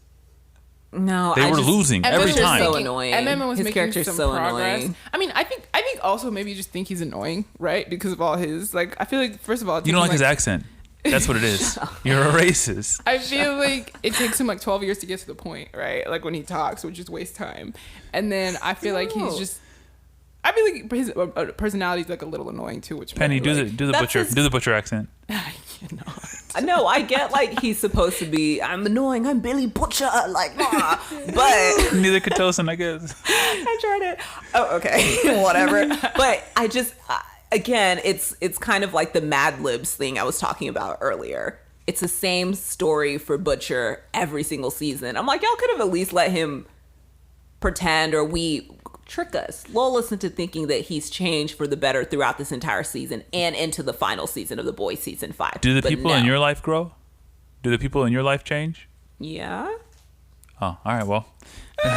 No, They were losing every Butcher's time. so annoying. MM was His making character's some so progress. annoying. I mean, I think also maybe you just think he's annoying, right? Because of all his like. I feel like first of all, it You don't like takes him, his accent. That's what it is. You're a racist. I feel like it takes him like 12 years to get to the point, right? Like when he talks, which just wastes time. And then I feel like he's No. just. I feel like his personality is like a little annoying too. Which Penny, do like, the That's Butcher his- do the Butcher accent. I cannot. No, I get like he's supposed to be. I'm annoying. I'm Billy Butcher. Like, but Neither could Tosin, I guess. I tried it. Oh, okay, whatever. But I just, again, it's kind of like the Mad Libs thing I was talking about earlier. It's the same story for Butcher every single season. I'm like, y'all could have at least let him pretend, or we trick us, lull us into thinking that he's changed for the better throughout this entire season and into the final season of The Boys season 5. Do the But people no. in your life grow? Do the people in your life change? Yeah. Oh, all right. Well,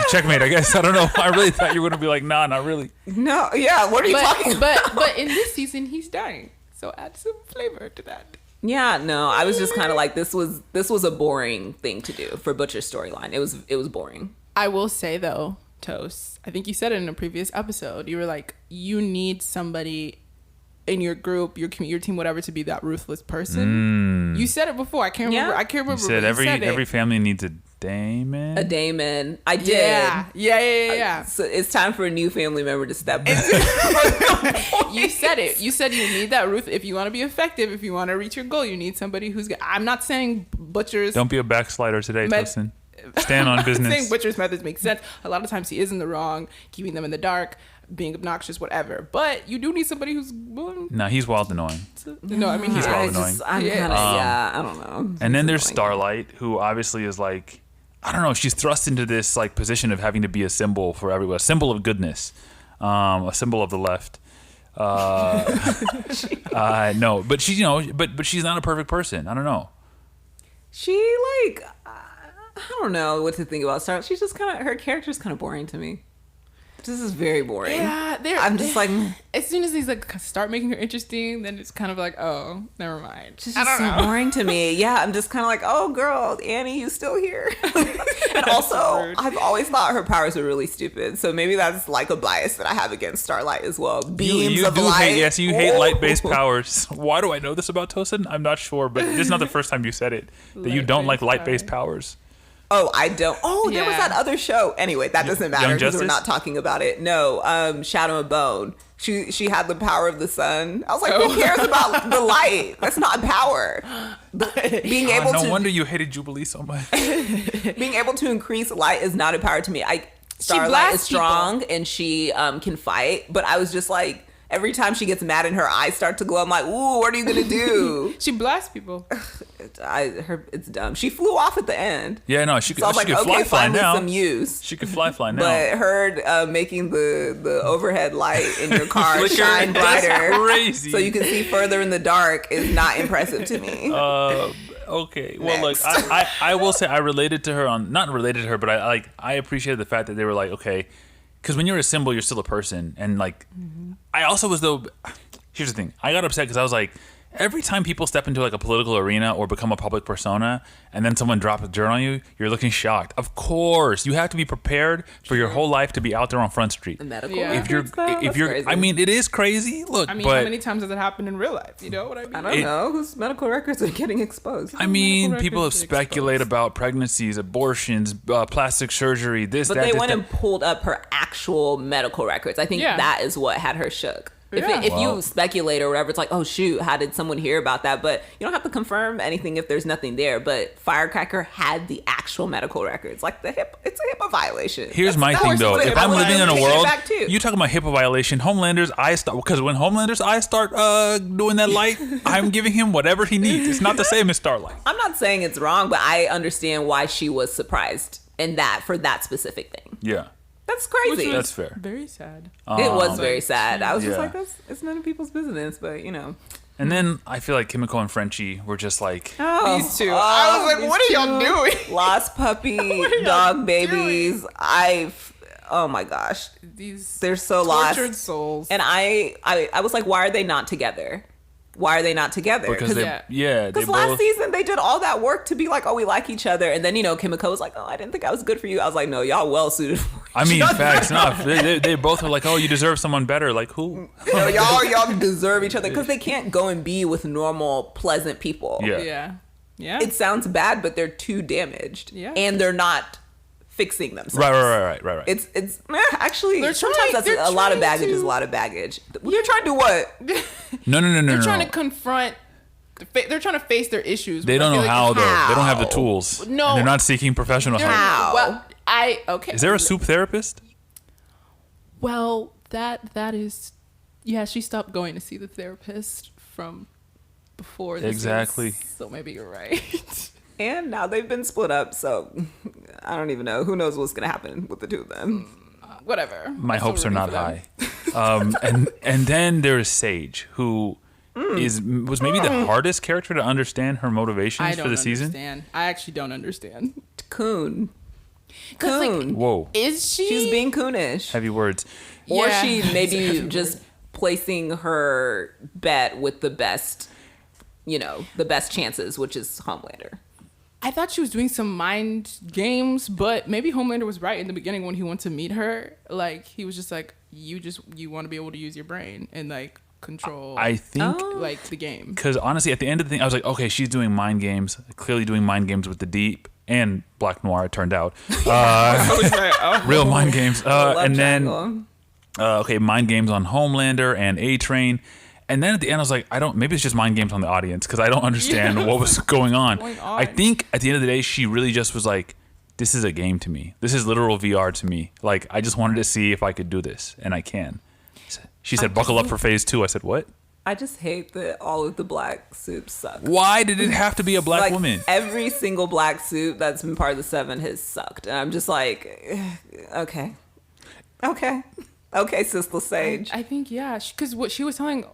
checkmate. I guess I don't know. I really thought you were gonna be like, nah, not really. No. Yeah. What are you talking about? But in this season he's dying, so add some flavor to that. Yeah, no, I was just kind of like, this was a boring thing to do for Butcher's storyline. It was boring. I will say though, Toast, I think you said it in a previous episode. You were like, you need somebody in your group, your team, whatever, to be that ruthless person. You said it before. I can't remember. I can't remember. You said every family needs a Damon. A Damon. I did. Yeah. So it's time for a new family member to step in. You said it. You said you need that Ruth. If you want to be effective, if you want to reach your goal, you need somebody who's. I'm not saying butchers. Don't be a backslider today, Tosin. Stand on business. I'm saying butcher's methods make sense. A lot of times he is in the wrong, keeping them in the dark, being obnoxious, whatever. But you do need somebody who's willing. No, he's wild annoying. No, I mean he's wild annoying. I'm kind of I don't know. And then there's Starlight, who obviously is like, I don't know. She's thrust into this like position of having to be a symbol for everyone, a symbol of goodness, a symbol of the left. No, but she, but she's not a perfect person. I don't know. She like, I don't know what to think about Starlight. She's just kind of, her character's kind of boring to me. This is very boring. Yeah, I'm just like, as soon as these like start making her interesting, then it's kind of like, oh, never mind. She's just so boring to me. Yeah, I'm just kind of like, oh, girl, Annie, you still here? And also, I've always thought her powers were really stupid. So maybe that's like a bias that I have against Starlight as well. Beams you of do light. Yes, you hate light-based powers. Why do I know this about Tosin? I'm not sure, but this is not the first time you said it. That you don't like light-based powers. Oh, I don't. Oh, there was that other show. Anyway, that doesn't matter because we're not talking about it. No, Shadow and Bone. She had the power of the sun. I was like, who cares about the light? That's not power. Being able no to. No wonder you hated Jubilee so much. Being able to increase light is not a power to me. Starlight is strong and she can fight, but I was just like, every time she gets mad and her eyes start to glow, I'm like, ooh, what are you gonna do? She blasts people. It's dumb. She flew off at the end. Yeah, no, she could. So I was like, okay, finally some use. She could fly now. But her making the overhead light in your car shine brighter, crazy, so you can see further in the dark, is not impressive to me. Okay. Well, look, I will say I related to her not related to her, but I appreciated the fact that they were like, okay, because when you're a symbol, you're still a person, and like, I also was though. Here's the thing, I got upset because I was like, every time people step into like a political arena or become a public persona, and then someone drops a dirt on you, you're looking shocked. Of course, you have to be prepared for your whole life to be out there on Front Street. The medical if you're, crazy. I mean, it is crazy. Look, I mean, but how many times has it happened in real life? You know what I mean? I don't know whose medical records are getting exposed. I mean, people have speculated about pregnancies, abortions, plastic surgery, this, but that. But they this, went that. and pulled up her actual medical records. I think that is what had her shook. If you speculate or whatever, it's like, oh shoot, how did someone hear about that? But you don't have to confirm anything if there's nothing there. But Firecracker had the actual medical records. Like it's a HIPAA violation. Here's my thing though. If I'm living in a world, you talking about HIPAA violation, Homelander's eyes start, because when Homelander's eyes start doing that light, I'm giving him whatever he needs. It's not the same as Starlight. I'm not saying it's wrong, but I understand why she was surprised in that for that specific thing. Yeah. That's crazy. That's fair. Very sad. It was very sad. I was just like, it's none of people's business, but you know. And then I feel like Kimiko and Frenchie were just like, these two. I was like, what are y'all doing? Lost puppy, dog babies. Oh my gosh. They're so lost. Tortured souls. And I was like, why are they not together? Why are they not together? Because because last season they did all that work to be like, oh, we like each other, and then Kimiko was like, oh, I didn't think I was good for you. I was like, no, y'all well suited for each I mean, other. facts enough. They both are like, oh, you deserve someone better. Like who? Y'all deserve each other because they can't go and be with normal, pleasant people. Yeah. It sounds bad, but they're too damaged. Yeah, and they're not fixing themselves. Right. It's actually sometimes that's a lot of baggage is a lot of baggage. They're trying to do what? No. They're trying to confront. They're trying to face their issues. They don't know how though. They don't have the tools. No, and they're not seeking professional help. How? Well, Is there a soup therapist? Well, that is, she stopped going to see the therapist from before this. Exactly. So maybe you're right. And now they've been split up, so I don't even know. Who knows what's going to happen with the two of them? Whatever. My hopes are not high. And then there's Sage, who was maybe the hardest character to understand her motivations for the season. I actually don't understand. Coon. Like, whoa. Is she? She's being coonish. Heavy words. Or she maybe just placing her bet with the best, the best chances, which is Homelander. I thought she was doing some mind games, but maybe Homelander was right in the beginning when he went to meet her. Like, he was just like, you want to be able to use your brain. And like, control. I think like the game. because honestly, at the end of the thing, I was like, okay, she's doing mind games, clearly doing mind games with the Deep and Black Noir. It turned out, real mind games. And then, okay, mind games on Homelander and A-Train. And then at the end, I was like, maybe it's just mind games on the audience because I don't understand what was going on. I think at the end of the day, she really just was like, this is a game to me. This is literal VR to me. Like, I just wanted to see if I could do this, and I can. She said, buckle up for phase 2. I said, what? I just hate that all of the black supes suck. Why did it have to be a black like, woman? Every single black supe that's been part of the 7 has sucked. And I'm just like, okay, Sista Sage. I think, yeah. Because what she was telling,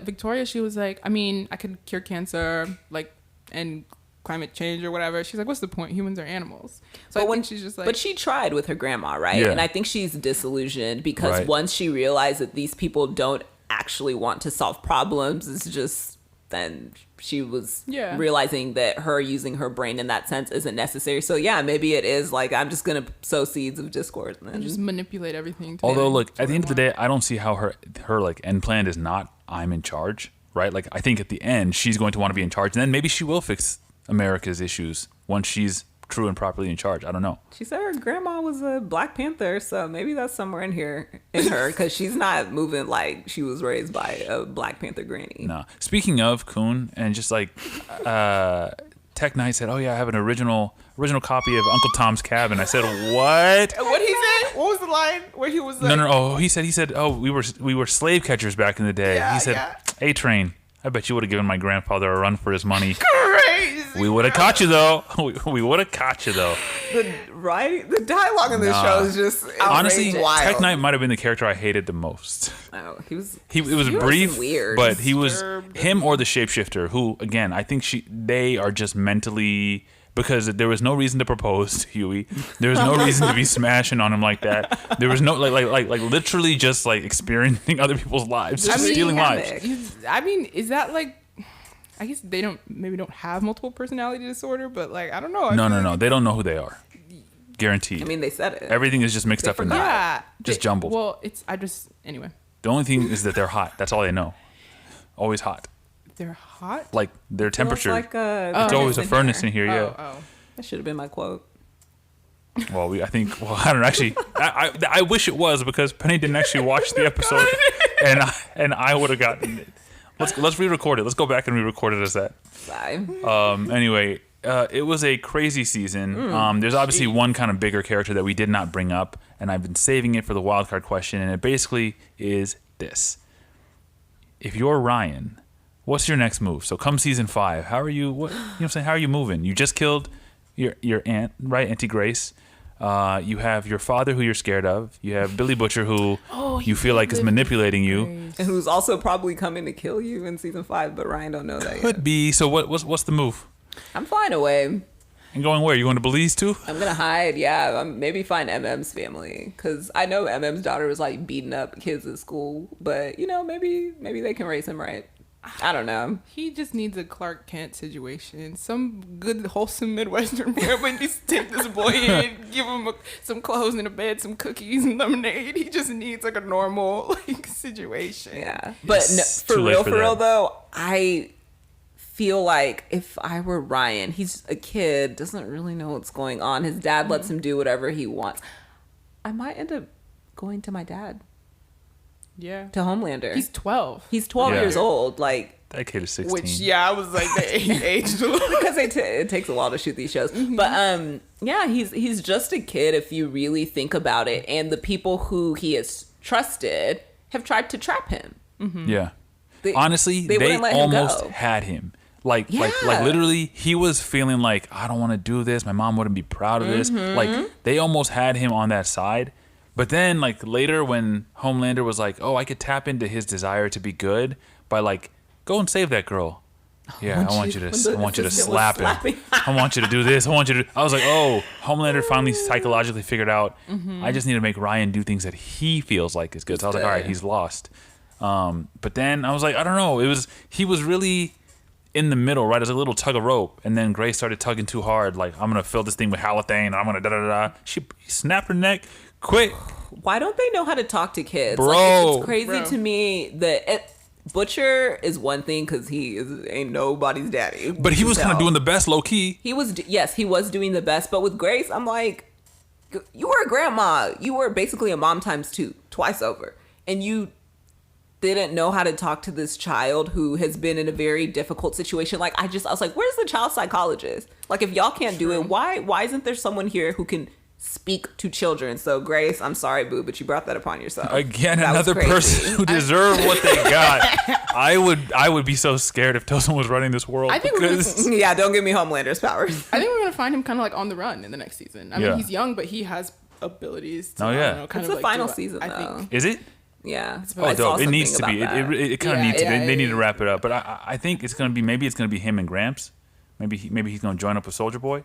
Victoria, she was like, I mean, I could cure cancer, like, and climate change or whatever. She's like, what's the point? Humans are animals. So I think she's just like... But she tried with her grandma, right? Yeah. And I think she's disillusioned because Right. once she realized that these people don't actually want to solve problems, it's just... Then she was realizing that her using her brain in that sense isn't necessary. So yeah, maybe it is like, I'm just going to sow seeds of discord. And just manipulate everything. Although, look, at the end of the day, I don't see how her like end plan is not I'm in charge, right? Like, I think at the end, she's going to want to be in charge. And then maybe she will fix America's issues once she's true and properly in charge. I don't know. She said her grandma was a Black Panther, so maybe that's somewhere in here in her because she's not moving like she was raised by a Black Panther granny. No. Speaking of Kun, and just like Tech Knight said, oh yeah, I have an original copy of Uncle Tom's Cabin. I said, what? What he said? What was the line where he was like... No. Oh, he said, oh, we were slave catchers back in the day. Yeah, he said, A-Train. I bet you would have given my grandfather a run for his money. Crazy. We would have caught you though. We would have caught you though. The dialogue in this show is just honestly, wild. Tech Knight might have been the character I hated the most. Oh, It was brief, weird, but he was him or the Shapeshifter, who again I think they are just mentally, because there was no reason to propose to Hughie. There was no reason to be smashing on him like that. There was no like literally just like experiencing other people's lives, just stealing lives. I mean, is that like? I guess they don't have multiple personality disorder, but like I don't know. No. They don't know who they are. Guaranteed. I mean, they said it. Everything is just mixed up in there. Yeah, just jumbled. Well, anyway. The only thing is that they're hot. That's all they know. Always hot. They're hot. Like their temperature. Like it's always a furnace in here. Yeah. Oh. That should have been my quote. Well, I don't know. Actually, I wish it was because Penny didn't actually watch the episode, and I would have gotten it. Let's re-record it. Let's go back and re-record it as that. Bye. Anyway, it was a crazy season. There's obviously one kind of bigger character that we did not bring up, and I've been saving it for the wildcard question, and it basically is this. If you're Ryan, what's your next move? So come season 5, how are you? What I'm saying? How are you moving? You just killed your aunt, right? Auntie Grace. You have your father who you're scared of. You have Billy Butcher who you feel like is manipulating you. And who's also probably coming to kill you in season 5, but Ryan don't know that yet. Could be. So what's the move? I'm flying away. And going where? You going to Belize too? I'm going to hide, yeah. Maybe find MM's family. Because I know MM's daughter was like beating up kids at school. But, maybe they can raise him right. I don't know. He just needs a Clark Kent situation. Some good, wholesome Midwestern family needs to take this boy in, give him some clothes and a bed, some cookies and lemonade. He just needs like a normal situation. Yeah. But no, for real though, I feel like if I were Ryan, he's a kid, doesn't really know what's going on. His dad lets him do whatever he wants. I might end up going to my dad. Yeah. To Homelander. He's 12. He's 12 years old. Like, that kid is 16. Which, I was like, the age. Because it takes a while to shoot these shows. Mm-hmm. But, yeah, he's just a kid if you really think about it. And the people who he has trusted have tried to trap him. Mm-hmm. Yeah. Honestly, they almost had him. Like literally, he was feeling like, I don't want to do this. My mom wouldn't be proud of this. Like, they almost had him on that side. But then, like, later when Homelander was like, oh, I could tap into his desire to be good by, like, go and save that girl. Yeah, I want you to slap him. I want you to do this. I was like, oh, Homelander finally psychologically figured out, I just need to make Ryan do things that he feels like is good. So I was like, all right, he's lost. But then I was like, I don't know. He was really in the middle, right? As a little tug of rope. And then Grace started tugging too hard. Like, I'm going to fill this thing with halothane. And I'm going to da-da-da-da. She snapped her neck. Quick. Why don't they know how to talk to kids? Bro. Like, it's crazy to me that Butcher is one thing because ain't nobody's daddy. But he was kind of doing the best low key. He was doing the best. But with Grace, I'm like, you were a grandma. You were basically a mom times two, twice over. And you didn't know how to talk to this child who has been in a very difficult situation. Like, I was like, where's the child psychologist? Like, if y'all can't do it, why isn't there someone here who can speak to children? So Grace, I'm sorry, boo, but you brought that upon yourself. Again, another person who deserved what they got. I would be so scared if Tosin was running this world. I think yeah, don't give me Homelander's powers. I think we're gonna find him kind of like on the run in the next season. I mean, he's young, but he has abilities to, it's the final season, though. I think. Is it? Yeah. Oh, dope. It needs to be. It kind of needs to. They need to wrap it up. But I think it's gonna be, maybe it's gonna be him and Gramps. Maybe he's gonna join up with Soldier Boy.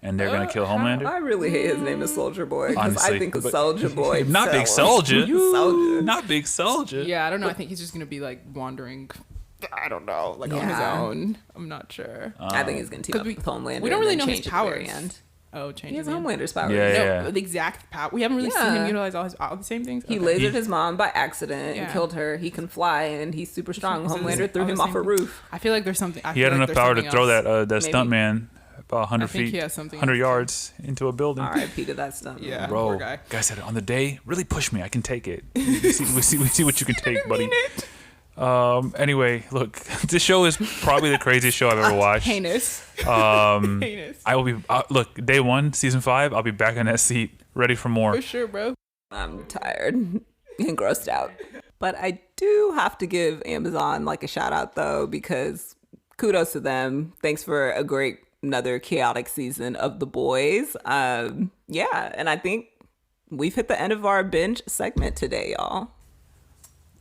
And they're gonna kill Homelander. I really hate his name is Soldier Boy because Honestly, I think of Soldier Boy. Not Big Soldier. Soldier. Not Big Soldier. Yeah, I don't know. I think he's just gonna be like wandering. I don't know, like on his own. I'm not sure. I think he's gonna team up with Homelander. We don't really know his powers. Oh, change. He has Homelander's powers. Yeah. The exact power. We haven't really seen him utilize all the same things. He lasered his mom by accident and killed her. He can fly and he's super strong. Homelander threw him off a roof. I feel like there's something. He had enough power to throw that stunt man about 100 feet, 100 yards into a building. R.I.P. to that stunt. Yeah, bro. Poor guy. Guy said, on the day, really push me. I can take it. We see what you can take, buddy. Anyway, look, this show is probably the craziest show I've ever watched. Heinous. Heinous. I will be look, day 1, season 5. I'll be back in that seat, ready for more. For sure, bro. I'm tired and grossed out, but I do have to give Amazon like a shout out though, because kudos to them. Thanks for another chaotic season of The Boys. And I think we've hit the end of our binge segment today, y'all.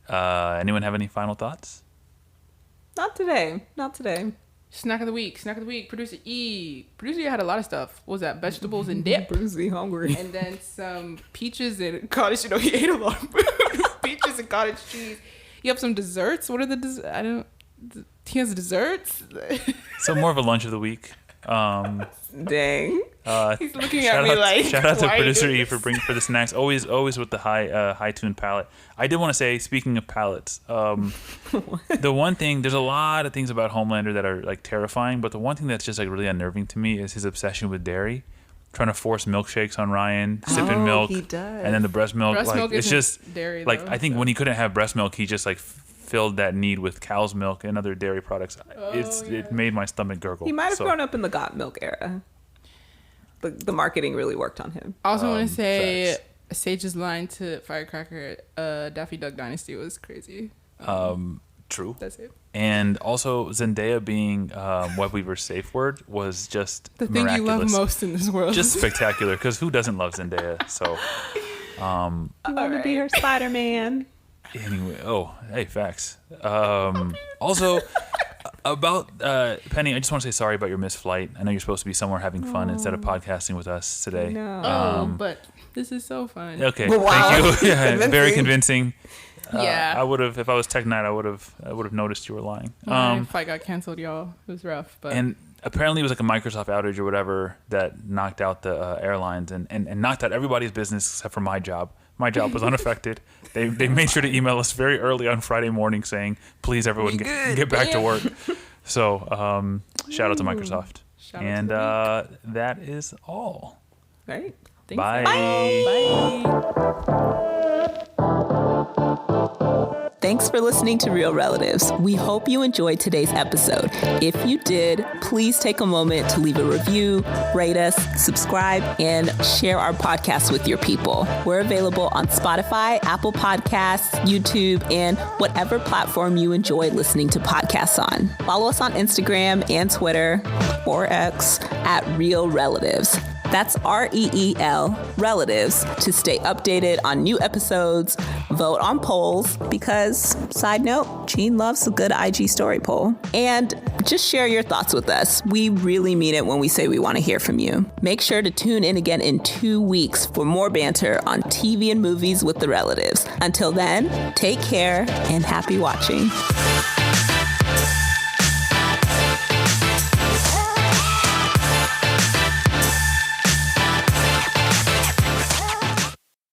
Anyone have any final thoughts? Not today. Snack of the week. Producer E had a lot of stuff. What was that? Vegetables and dip. Bruce E hungry. And then some peaches and cottage. He ate a lot of food. Peaches and cottage cheese. You have some desserts. What are the desserts? He has desserts. So more of a lunch of the week. Dang. He's looking at me like. Shout out to producer E for the snacks. Always with the high tuned palate. I did want to say, speaking of palates, the one thing, there's a lot of things about Homelander that are like terrifying, but the one thing that's just like really unnerving to me is his obsession with dairy, trying to force milkshakes on Ryan, sipping milk, he does. and then the breast milk. It's just dairy. Like, I think when he couldn't have breast milk, he just like filled that need with cow's milk and other dairy products. It made my stomach gurgle. He might have grown up in the got milk era. The marketing really worked on him. I also want to say Sage's line to Firecracker, Daffy Duck Dynasty was crazy. True. That's it. And also Zendaya being Webweaver's safe word was just the thing miraculous. you love most in this world. Just spectacular, because who doesn't love Zendaya? So you want to be her Spider-Man. Anyway, hey, facts. Also, about Penny, I just want to say sorry about your missed flight. I know you're supposed to be somewhere having fun instead of podcasting with us today. No. But this is so fun. Okay, wow. thank you. Yeah, very convincing. Yeah. I would have, if I was Tech Night, I would have noticed you were lying. My flight got canceled, y'all. It was rough, but and apparently it was like a Microsoft outage or whatever that knocked out the airlines and knocked out everybody's business except for my job. My job was unaffected. They made sure to email us very early on Friday morning saying, please, everyone, get back to work. So shout out to Microsoft. And that is all. Right. Bye. Bye. Thanks for listening to Real Relatives. We hope you enjoyed today's episode. If you did, please take a moment to leave a review, rate us, subscribe, and share our podcast with your people. We're available on Spotify, Apple Podcasts, YouTube, and whatever platform you enjoy listening to podcasts on. Follow us on Instagram and Twitter, or X, at Real Relatives. That's REEL, Relatives, to stay updated on new episodes, vote on polls, because, side note, Gene loves a good IG story poll, and just share your thoughts with us. We really mean it when we say we want to hear from you. Make sure to tune in again in 2 weeks for more banter on TV and movies with the Relatives. Until then, take care and happy watching.